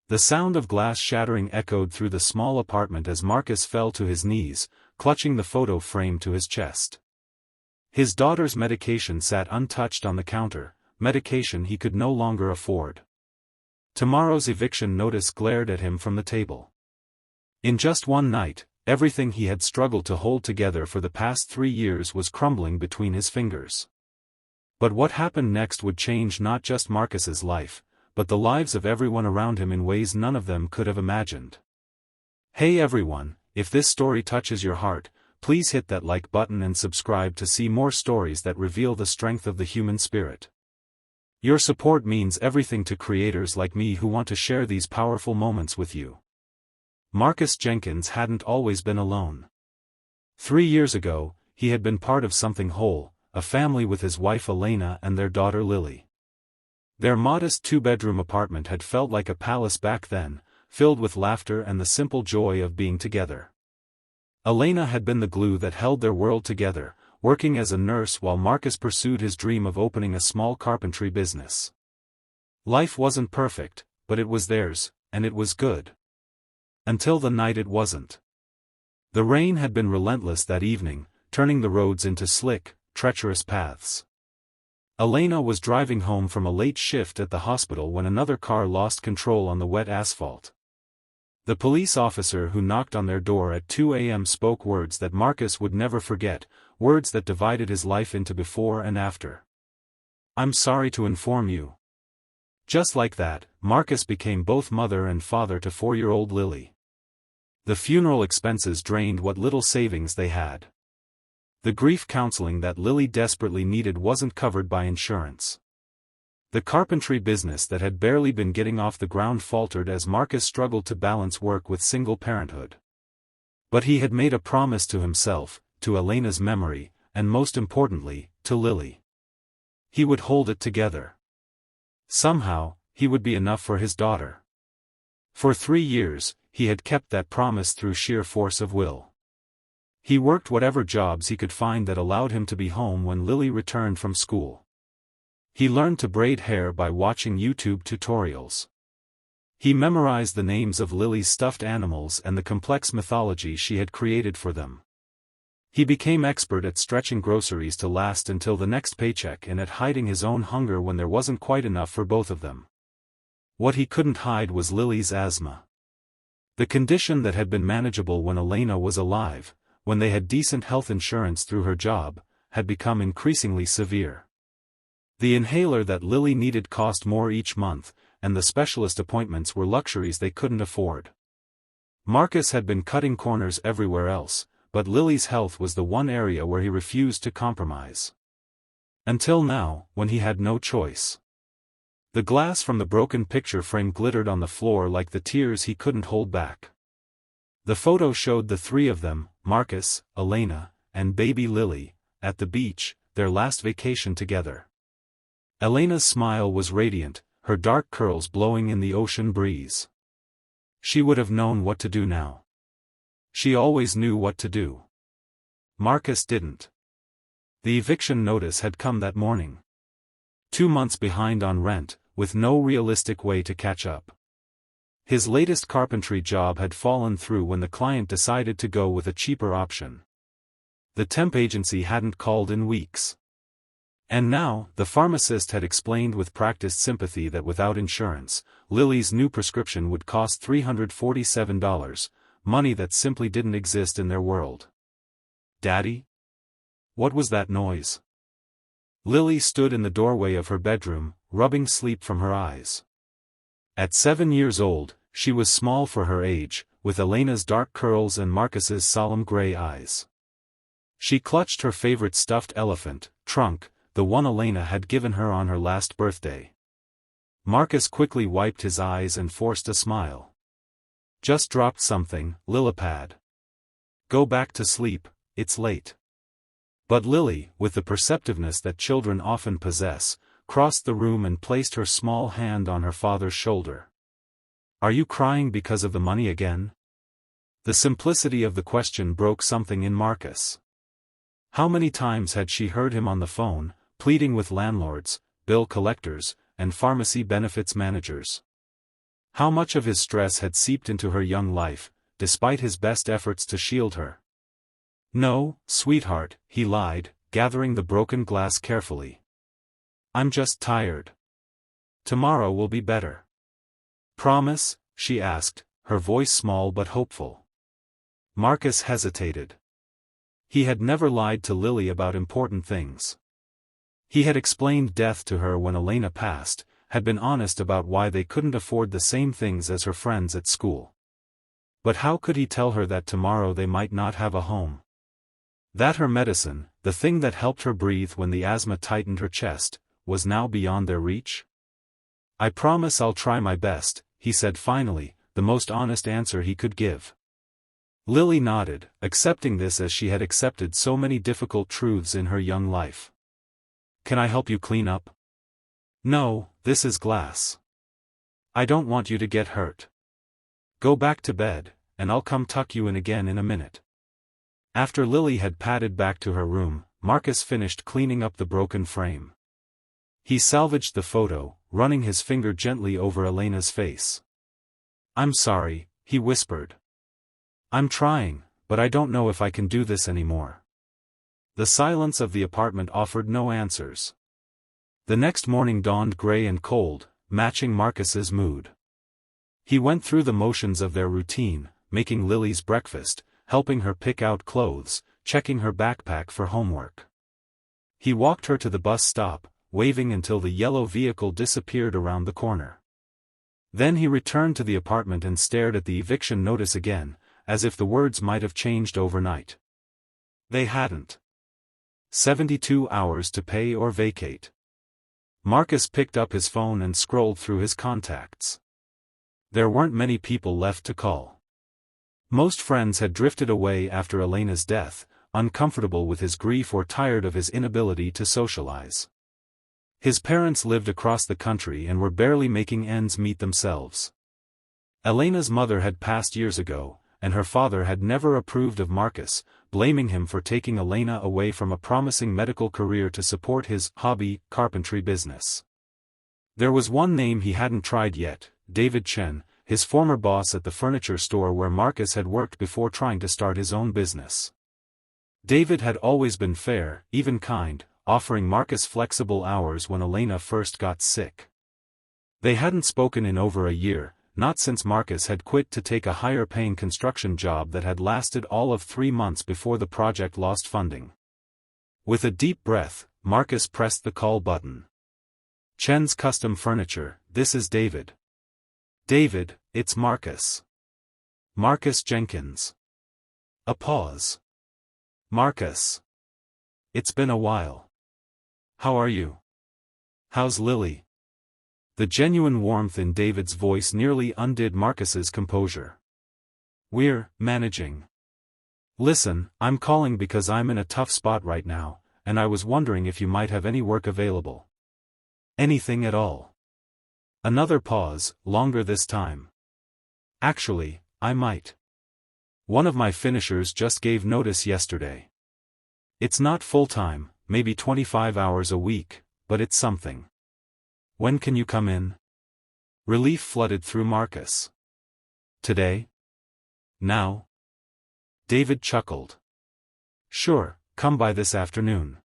The sound of glass shattering echoed through the small apartment as Marcus fell to his knees, clutching the photo frame to his chest. His daughter's medication sat untouched on the counter, medication he could no longer afford. Tomorrow's eviction notice glared at him from the table. In just one night, everything he had struggled to hold together for the past 3 years was crumbling between his fingers. But what happened next would change not just Marcus's life, but the lives of everyone around him in ways none of them could have imagined. Hey everyone, if this story touches your heart, please hit that like button and subscribe to see more stories that reveal the strength of the human spirit. Your support means everything to creators like me who want to share these powerful moments with you. Marcus Jenkins hadn't always been alone. 3 years ago, he had been part of something whole, a family with his wife Elena and their daughter Lily. Their modest 2-bedroom apartment had felt like a palace back then, filled with laughter and the simple joy of being together. Elena had been the glue that held their world together, working as a nurse while Marcus pursued his dream of opening a small carpentry business. Life wasn't perfect, but it was theirs, and it was good. Until the night it wasn't. The rain had been relentless that evening, turning the roads into slick, treacherous paths. Elena was driving home from a late shift at the hospital when another car lost control on the wet asphalt. The police officer who knocked on their door at 2 a.m. spoke words that Marcus would never forget, words that divided his life into before and after. "I'm sorry to inform you." Just like that, Marcus became both mother and father to 4-year-old Lily. The funeral expenses drained what little savings they had. The grief counseling that Lily desperately needed wasn't covered by insurance. The carpentry business that had barely been getting off the ground faltered as Marcus struggled to balance work with single parenthood. But he had made a promise to himself, to Elena's memory, and most importantly, to Lily. He would hold it together. Somehow, he would be enough for his daughter. For 3 years, he had kept that promise through sheer force of will. He worked whatever jobs he could find that allowed him to be home when Lily returned from school. He learned to braid hair by watching YouTube tutorials. He memorized the names of Lily's stuffed animals and the complex mythology she had created for them. He became expert at stretching groceries to last until the next paycheck and at hiding his own hunger when there wasn't quite enough for both of them. What he couldn't hide was Lily's asthma. The condition that had been manageable when Elena was alive, when they had decent health insurance through her job, had become increasingly severe. The inhaler that Lily needed cost more each month, and the specialist appointments were luxuries they couldn't afford. Marcus had been cutting corners everywhere else, but Lily's health was the one area where he refused to compromise. Until now, when he had no choice. The glass from the broken picture frame glittered on the floor like the tears he couldn't hold back. The photo showed the 3 of them, Marcus, Elena, and baby Lily, at the beach, their last vacation together. Elena's smile was radiant, her dark curls blowing in the ocean breeze. She would have known what to do now. She always knew what to do. Marcus didn't. The eviction notice had come that morning. 2 months behind on rent, with no realistic way to catch up. His latest carpentry job had fallen through when the client decided to go with a cheaper option. The temp agency hadn't called in weeks. And now, the pharmacist had explained with practiced sympathy that without insurance, Lily's new prescription would cost $347, money that simply didn't exist in their world. "Daddy? What was that noise?" Lily stood in the doorway of her bedroom, rubbing sleep from her eyes. At 7 years old, she was small for her age, with Elena's dark curls and Marcus's solemn gray eyes. She clutched her favorite stuffed elephant, Trunk, the one Elena had given her on her last birthday. Marcus quickly wiped his eyes and forced a smile. "Just dropped something, Lillipad. Go back to sleep, it's late." But Lily, with the perceptiveness that children often possess, crossed the room and placed her small hand on her father's shoulder. "Are you crying because of the money again?" The simplicity of the question broke something in Marcus. How many times had she heard him on the phone, pleading with landlords, bill collectors, and pharmacy benefits managers? How much of his stress had seeped into her young life, despite his best efforts to shield her? "No, sweetheart," he lied, gathering the broken glass carefully. "I'm just tired. Tomorrow will be better." "Promise?" she asked, her voice small but hopeful. Marcus hesitated. He had never lied to Lily about important things. He had explained death to her when Elena passed, had been honest about why they couldn't afford the same things as her friends at school. But how could he tell her that tomorrow they might not have a home? That her medicine, the thing that helped her breathe when the asthma tightened her chest, was now beyond their reach? "I promise I'll try my best," he said finally, the most honest answer he could give. Lily nodded, accepting this as she had accepted so many difficult truths in her young life. "Can I help you clean up?" "No, this is glass. I don't want you to get hurt. Go back to bed, and I'll come tuck you in again in a minute." After Lily had padded back to her room, Marcus finished cleaning up the broken frame. He salvaged the photo, running his finger gently over Elena's face. "I'm sorry," he whispered. "I'm trying, but I don't know if I can do this anymore." The silence of the apartment offered no answers. The next morning dawned gray and cold, matching Marcus's mood. He went through the motions of their routine, making Lily's breakfast, helping her pick out clothes, checking her backpack for homework. He walked her to the bus stop, waving until the yellow vehicle disappeared around the corner. Then he returned to the apartment and stared at the eviction notice again, as if the words might have changed overnight. They hadn't. 72 hours to pay or vacate. Marcus picked up his phone and scrolled through his contacts. There weren't many people left to call. Most friends had drifted away after Elena's death, uncomfortable with his grief or tired of his inability to socialize. His parents lived across the country and were barely making ends meet themselves. Elena's mother had passed years ago, and her father had never approved of Marcus, blaming him for taking Elena away from a promising medical career to support his hobby, carpentry business. There was one name he hadn't tried yet, David Chen, his former boss at the furniture store where Marcus had worked before trying to start his own business. David had always been fair, even kind, offering Marcus flexible hours when Elena first got sick. They hadn't spoken in over a year, not since Marcus had quit to take a higher-paying construction job that had lasted all of 3 months before the project lost funding. With a deep breath, Marcus pressed the call button. "Chen's Custom Furniture, this is David." "David, it's Marcus." "Marcus Jenkins." A pause. "Marcus. It's been a while. How are you? How's Lily?" The genuine warmth in David's voice nearly undid Marcus's composure. "We're managing. Listen, I'm calling because I'm in a tough spot right now, and I was wondering if you might have any work available." "Anything at all?" Another pause, longer this time. "Actually, I might. One of my finishers just gave notice yesterday. It's not full-time, maybe 25 hours a week, but it's something. When can you come in?" Relief flooded through Marcus. "Today? Now?" David chuckled. "Sure, come by this afternoon.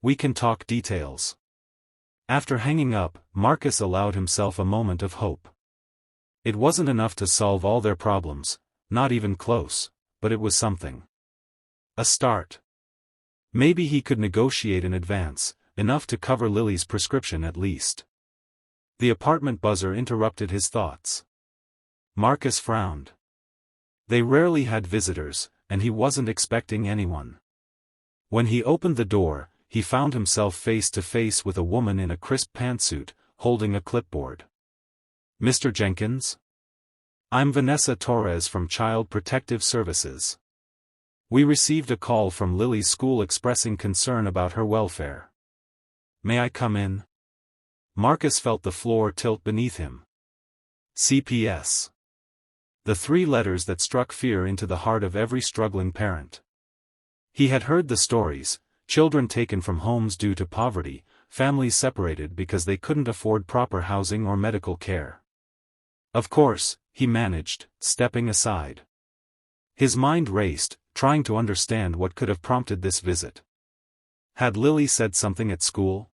We can talk details." After hanging up, Marcus allowed himself a moment of hope. It wasn't enough to solve all their problems, not even close, but it was something. A start. Maybe he could negotiate in advance, enough to cover Lily's prescription at least. The apartment buzzer interrupted his thoughts. Marcus frowned. They rarely had visitors, and he wasn't expecting anyone. When he opened the door, he found himself face to face with a woman in a crisp pantsuit, holding a clipboard. "Mr. Jenkins? I'm Vanessa Torres from Child Protective Services. We received a call from Lily's school expressing concern about her welfare. May I come in?" Marcus felt the floor tilt beneath him. CPS. The 3 letters that struck fear into the heart of every struggling parent. He had heard the stories: children taken from homes due to poverty, families separated because they couldn't afford proper housing or medical care. Of course, he managed, stepping aside. His mind raced, trying to understand what could have prompted this visit. Had Lily said something at school?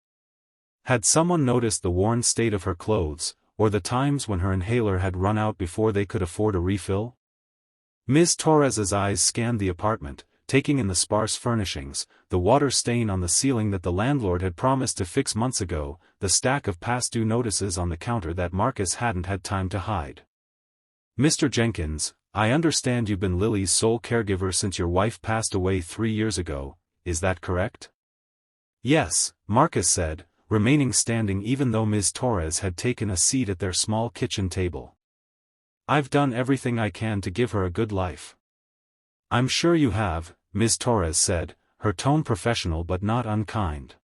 Had someone noticed the worn state of her clothes, or the times when her inhaler had run out before they could afford a refill? Ms. Torres's eyes scanned the apartment, taking in the sparse furnishings, the water stain on the ceiling that the landlord had promised to fix months ago, the stack of past-due notices on the counter that Marcus hadn't had time to hide. "Mr. Jenkins, I understand you've been Lily's sole caregiver since your wife passed away 3 years ago, is that correct?" "Yes," Marcus said, remaining standing even though Ms. Torres had taken a seat at their small kitchen table. "I've done everything I can to give her a good life." "I'm sure you have," Ms. Torres said, her tone professional but not unkind.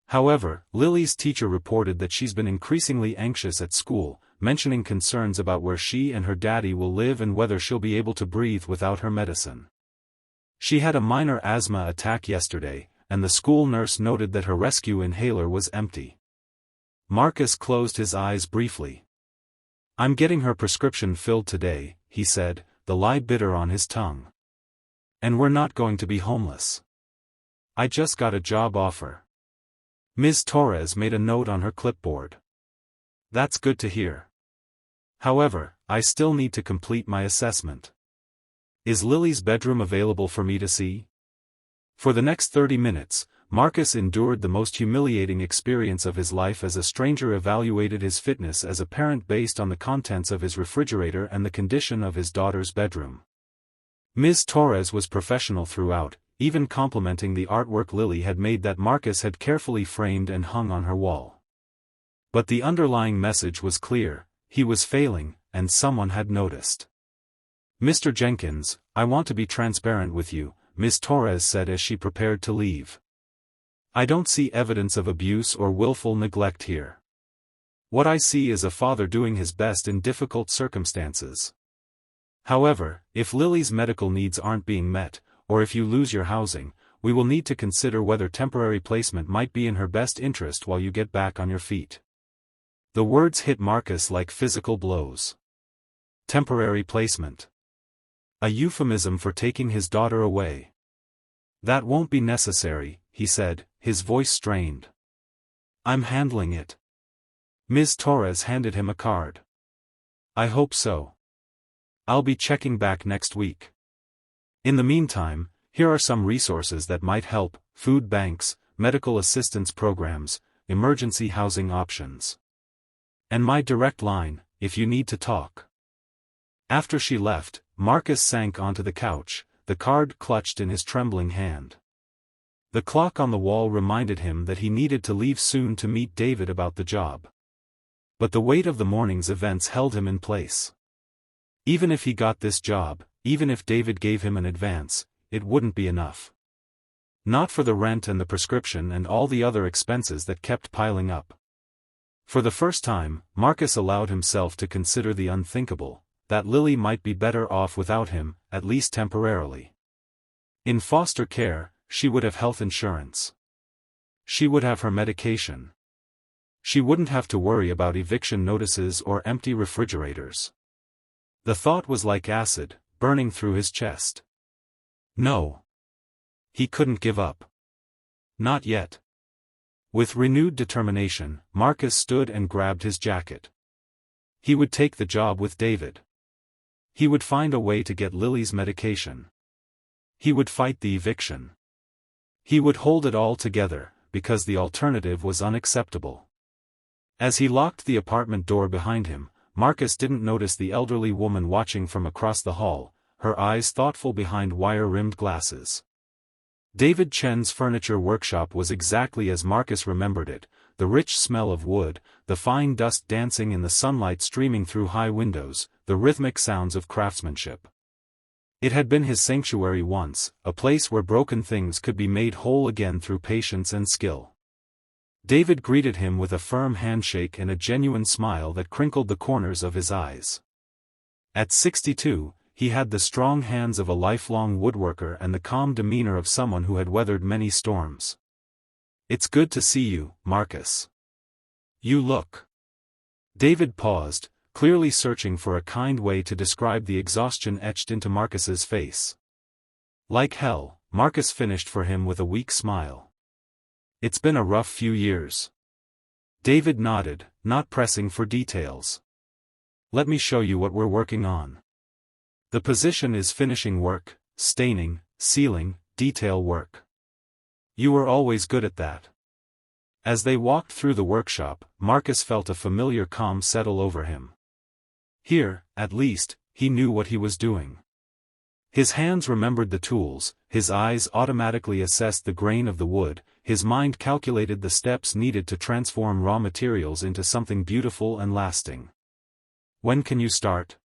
However, Lily's teacher reported that she's been increasingly anxious at school, mentioning concerns about where she and her daddy will live and whether she'll be able to breathe without her medicine. She had a minor asthma attack yesterday, and the school nurse noted that her rescue inhaler was empty. Marcus closed his eyes briefly. "I'm getting her prescription filled today," he said, the lie bitter on his tongue. "And we're not going to be homeless. I just got a job offer." Ms. Torres made a note on her clipboard. "That's good to hear. However, I still need to complete my assessment. Is Lily's bedroom available for me to see?" For the next 30 minutes, Marcus endured the most humiliating experience of his life as a stranger evaluated his fitness as a parent based on the contents of his refrigerator and the condition of his daughter's bedroom. Ms. Torres was professional throughout, even complimenting the artwork Lily had made that Marcus had carefully framed and hung on her wall. But the underlying message was clear: he was failing, and someone had noticed. "Mr. Jenkins, I want to be transparent with you," Ms. Torres said as she prepared to leave. "I don't see evidence of abuse or willful neglect here. What I see is a father doing his best in difficult circumstances. However, if Lily's medical needs aren't being met, or if you lose your housing, we will need to consider whether temporary placement might be in her best interest while you get back on your feet." The words hit Marcus like physical blows. Temporary placement. A euphemism for taking his daughter away. "That won't be necessary," he said, his voice strained. "I'm handling it." Ms. Torres handed him a card. "I hope so. I'll be checking back next week. In the meantime, here are some resources that might help: food banks, medical assistance programs, emergency housing options. And my direct line, if you need to talk." After she left, Marcus sank onto the couch, the card clutched in his trembling hand. The clock on the wall reminded him that he needed to leave soon to meet David about the job. But the weight of the morning's events held him in place. Even if he got this job, even if David gave him an advance, it wouldn't be enough. Not for the rent and the prescription and all the other expenses that kept piling up. For the first time, Marcus allowed himself to consider the unthinkable, that Lily might be better off without him, at least temporarily. In foster care, she would have health insurance. She would have her medication. She wouldn't have to worry about eviction notices or empty refrigerators. The thought was like acid, burning through his chest. No. He couldn't give up. Not yet. With renewed determination, Marcus stood and grabbed his jacket. He would take the job with David. He would find a way to get Lily's medication. He would fight the eviction. He would hold it all together, because the alternative was unacceptable. As he locked the apartment door behind him, Marcus didn't notice the elderly woman watching from across the hall, her eyes thoughtful behind wire-rimmed glasses. David Chen's furniture workshop was exactly as Marcus remembered it, the rich smell of wood, the fine dust dancing in the sunlight streaming through high windows, the rhythmic sounds of craftsmanship. It had been his sanctuary once, a place where broken things could be made whole again through patience and skill. David greeted him with a firm handshake and a genuine smile that crinkled the corners of his eyes. At 62, he had the strong hands of a lifelong woodworker and the calm demeanor of someone who had weathered many storms. "It's good to see you, Marcus. You look..." David paused, clearly searching for a kind way to describe the exhaustion etched into Marcus's face. Like hell, Marcus finished for him with a weak smile. It's been a rough few years. David nodded, not pressing for details. Let me show you what we're working on. The position is finishing work, staining, sealing, detail work. You were always good at that. As they walked through the workshop, Marcus felt a familiar calm settle over him. Here, at least, he knew what he was doing. His hands remembered the tools, his eyes automatically assessed the grain of the wood, his mind calculated the steps needed to transform raw materials into something beautiful and lasting. When can you start?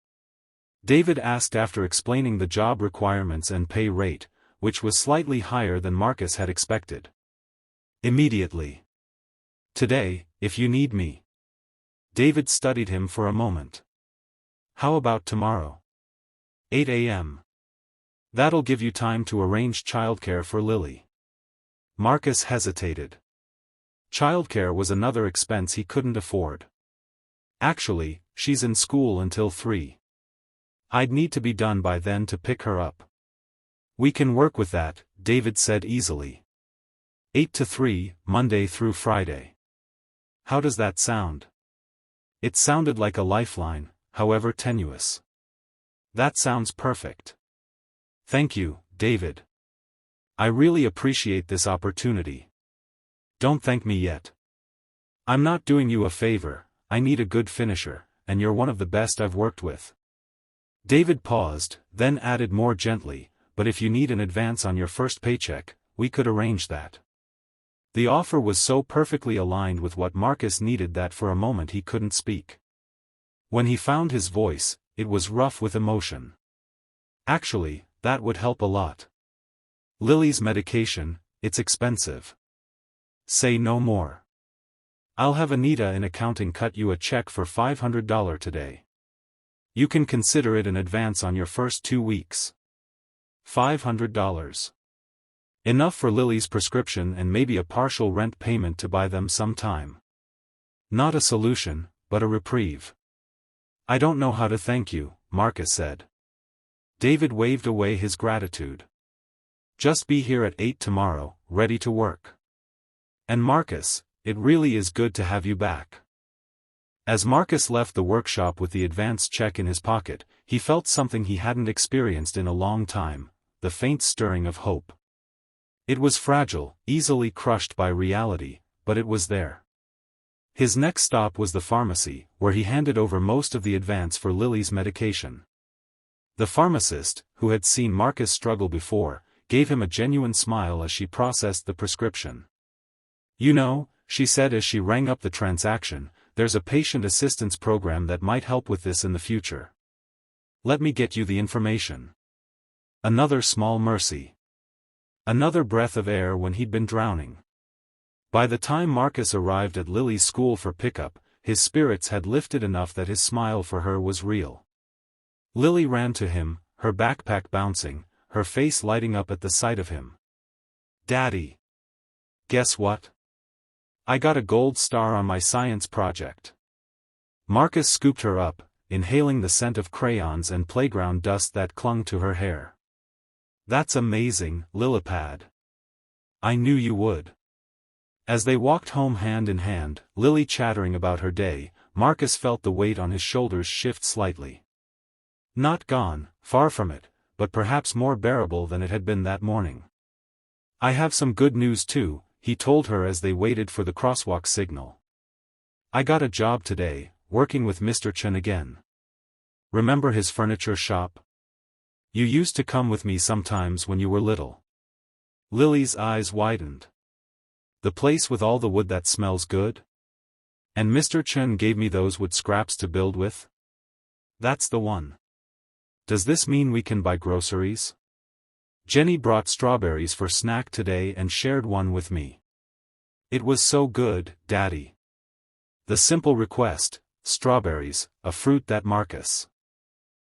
David asked after explaining the job requirements and pay rate, which was slightly higher than Marcus had expected. Immediately. Today, if you need me. David studied him for a moment. How about tomorrow? 8 a.m. That'll give you time to arrange childcare for Lily. Marcus hesitated. Childcare was another expense he couldn't afford. Actually, she's in school until 3. I'd need to be done by then to pick her up. We can work with that, David said easily. 8 to 3, Monday through Friday. How does that sound? It sounded like a lifeline, however tenuous. That sounds perfect. Thank you, David. I really appreciate this opportunity. Don't thank me yet. I'm not doing you a favor, I need a good finisher, and you're one of the best I've worked with. David paused, then added more gently, but if you need an advance on your first paycheck, we could arrange that. The offer was so perfectly aligned with what Marcus needed that for a moment he couldn't speak. When he found his voice, it was rough with emotion. Actually, that would help a lot. Lily's medication, it's expensive. Say no more. I'll have Anita in accounting cut you a check for $500 today. You can consider it an advance on your first 2 weeks. $500. Enough for Lily's prescription and maybe a partial rent payment to buy them some time. Not a solution, but a reprieve. I don't know how to thank you, Marcus said. David waved away his gratitude. Just be here at 8 tomorrow, ready to work. And Marcus, it really is good to have you back. As Marcus left the workshop with the advance check in his pocket, he felt something he hadn't experienced in a long time, the faint stirring of hope. It was fragile, easily crushed by reality, but it was there. His next stop was the pharmacy, where he handed over most of the advance for Lily's medication. The pharmacist, who had seen Marcus struggle before, gave him a genuine smile as she processed the prescription. You know, she said as she rang up the transaction, there's a patient assistance program that might help with this in the future. Let me get you the information. Another small mercy. Another breath of air when he'd been drowning. By the time Marcus arrived at Lily's school for pickup, his spirits had lifted enough that his smile for her was real. Lily ran to him, her backpack bouncing, her face lighting up at the sight of him. Daddy! Guess what? I got a gold star on my science project. Marcus scooped her up, inhaling the scent of crayons and playground dust that clung to her hair. That's amazing, Lillipad. I knew you would. As they walked home hand in hand, Lily chattering about her day, Marcus felt the weight on his shoulders shift slightly. Not gone, far from it, but perhaps more bearable than it had been that morning. I have some good news too, he told her as they waited for the crosswalk signal. I got a job today, working with Mr. Chen again. Remember his furniture shop? You used to come with me sometimes when you were little. Lily's eyes widened. The place with all the wood that smells good? And Mr. Chen gave me those wood scraps to build with? That's the one. Does this mean we can buy groceries? Jenny brought strawberries for snack today and shared one with me. It was so good, Daddy. The simple request, strawberries, a fruit that Marcus